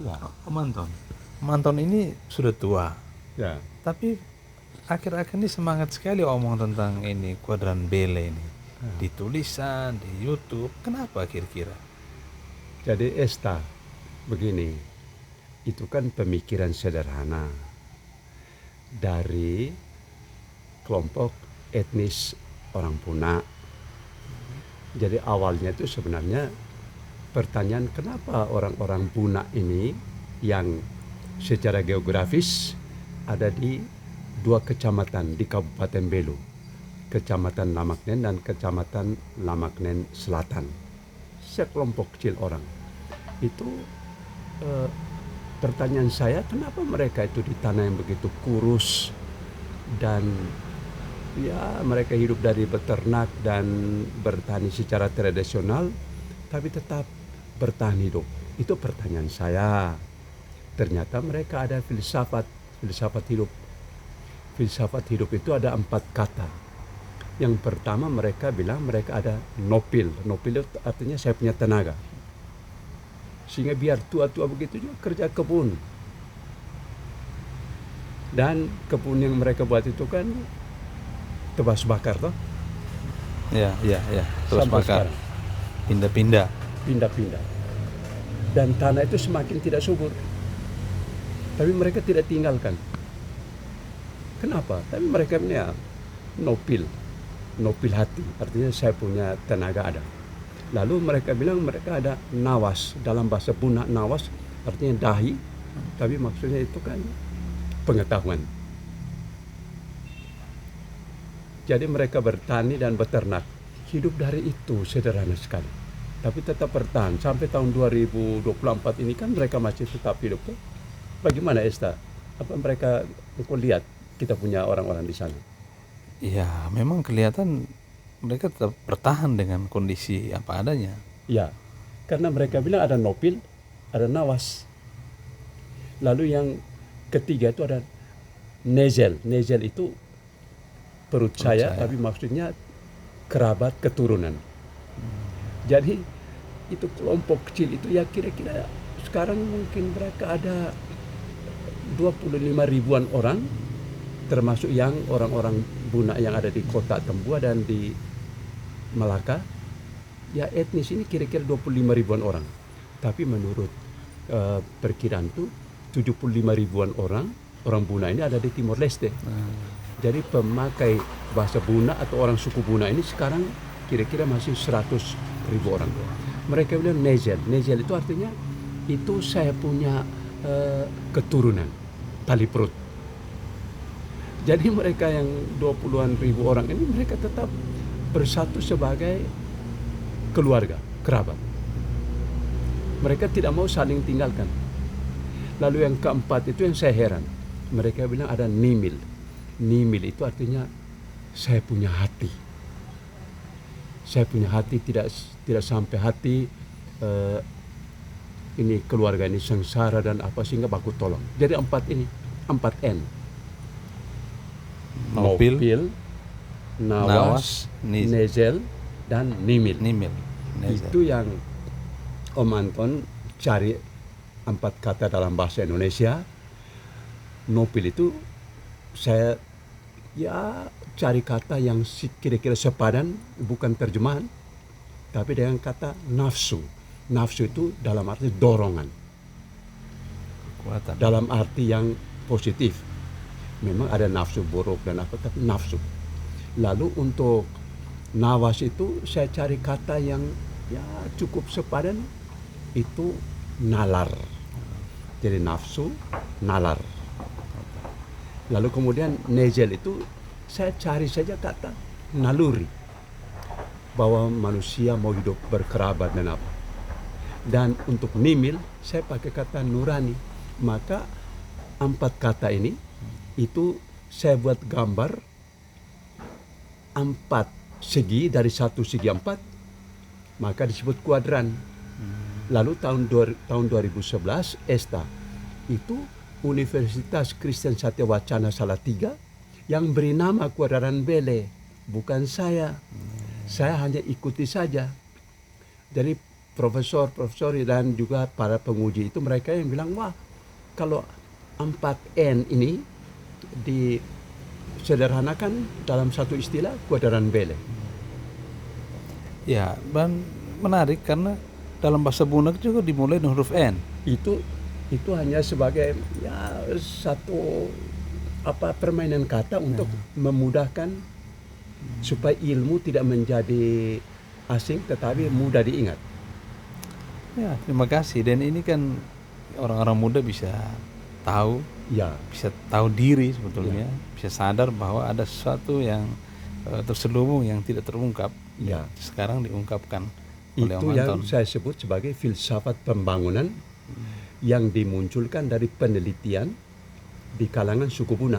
Ya. Om Anton. Om Anton ini sudah tua, Ya. tapi akhir-akhir ini semangat sekali omong tentang ini kuadran Bele ini. Di tulisan, di YouTube. Kenapa kira-kira? Jadi Esta, begini, itu kan pemikiran sederhana dari kelompok etnis orang Puna. Jadi awalnya itu sebenarnya pertanyaan kenapa orang-orang Puna ini yang secara geografis ada di dua kecamatan di Kabupaten Belu, Kecamatan Lamaknen dan Kecamatan Lamaknen Selatan. Sekelompok kecil orang. Itu pertanyaan saya, kenapa mereka itu di tanah yang begitu kurus dan ya mereka hidup dari beternak dan bertani secara tradisional, tapi tetap bertahan hidup. Itu pertanyaan saya. Ternyata mereka ada filsafat hidup. Filsafat hidup itu ada 4 kata. Yang pertama mereka bilang mereka ada nopil. Nopil itu artinya saya punya tenaga. Sehingga biar tua-tua begitu juga kerja kebun. Dan kebun yang mereka buat itu kan tebas bakar toh. Ya. Terus Sampai bakar. sekarang. Pindah-pindah. Pindah-pindah. Dan tanah itu semakin tidak subur. Tapi mereka tidak tinggalkan. Kenapa? Tapi mereka punya nopil hati, artinya saya punya tenaga ada. Lalu mereka bilang mereka ada nawas, dalam bahasa Puna nawas artinya dahi, tapi maksudnya itu kan pengetahuan. Jadi mereka bertani dan beternak, hidup dari itu sederhana sekali. Tapi tetap bertahan sampai tahun 2024 ini kan mereka masih tetap hidup. Bagaimana Esta? Apa mereka lihat kita punya orang-orang di sana? Ya, memang kelihatan mereka tetap bertahan dengan kondisi apa adanya. Ya, karena mereka bilang ada nopil, ada nawas. Lalu yang ketiga itu ada nezel. Nezel itu perut saya, tapi maksudnya kerabat keturunan. Jadi itu kelompok kecil itu ya kira-kira sekarang mungkin mereka ada 25 ribuan orang, termasuk yang orang-orang Buna yang ada di kota Tembua dan di Melaka. Ya etnis ini kira-kira 25 ribuan orang. Tapi menurut perkiraan itu 75 ribuan orang Buna ini ada di Timor Leste. Jadi pemakai bahasa Buna atau orang suku Buna ini sekarang kira-kira masih 100 ribu orang. Mereka bilang nezel. Nezel itu artinya itu saya punya keturunan tali perut. Jadi mereka yang 20-an ribu orang ini mereka tetap bersatu sebagai keluarga, kerabat. Mereka tidak mau saling tinggalkan. Lalu yang keempat itu yang saya heran. Mereka bilang ada nimil. Nimil itu artinya saya punya hati. Saya punya hati, tidak sampai hati ini keluarga ini sengsara dan apa sehingga baku tolong. Jadi 4 N. Nopil, nawas, nezel, dan nimil. Itu yang Om Anton cari 4 kata dalam bahasa Indonesia. Nopil itu saya cari kata yang kira-kira sepadan, bukan terjemahan, tapi dengan kata nafsu. Nafsu itu dalam arti dorongan. Kekuatan. Dalam arti yang positif. Memang ada nafsu buruk dan apa, tapi nafsu. Lalu untuk nawas itu saya cari kata yang cukup sepadan, itu nalar. Jadi nafsu, nalar. Lalu kemudian nezel itu saya cari saja kata naluri, bahwa manusia mau hidup berkerabat dan apa. Dan untuk nimil saya pakai kata nurani. Maka 4 kata ini itu saya buat gambar 4 segi dari 1 segi 4, maka disebut kuadran. Lalu tahun 2011 Esta itu Universitas Kristen Satya Wacana Salatiga yang beri nama kuadran Bele, bukan saya. Saya hanya ikuti saja. Jadi profesor dan juga para penguji itu mereka yang bilang, wah kalau 4N ini disederhanakan dalam satu istilah kuadran Bele. Ya, dan menarik karena dalam bahasa Bunak juga dimulai dengan huruf N. Itu hanya sebagai ya satu permainan kata untuk memudahkan supaya ilmu tidak menjadi asing tetapi mudah diingat. Ya, terima kasih. Dan ini kan orang-orang muda bisa tahu, Ya, bisa tahu diri sebetulnya, bisa sadar bahwa ada sesuatu yang terselubung yang tidak terungkap. ya. Sekarang diungkapkan oleh Itu Om yang Anton. saya sebut sebagai filsafat pembangunan yang dimunculkan dari penelitian di kalangan suku Buna.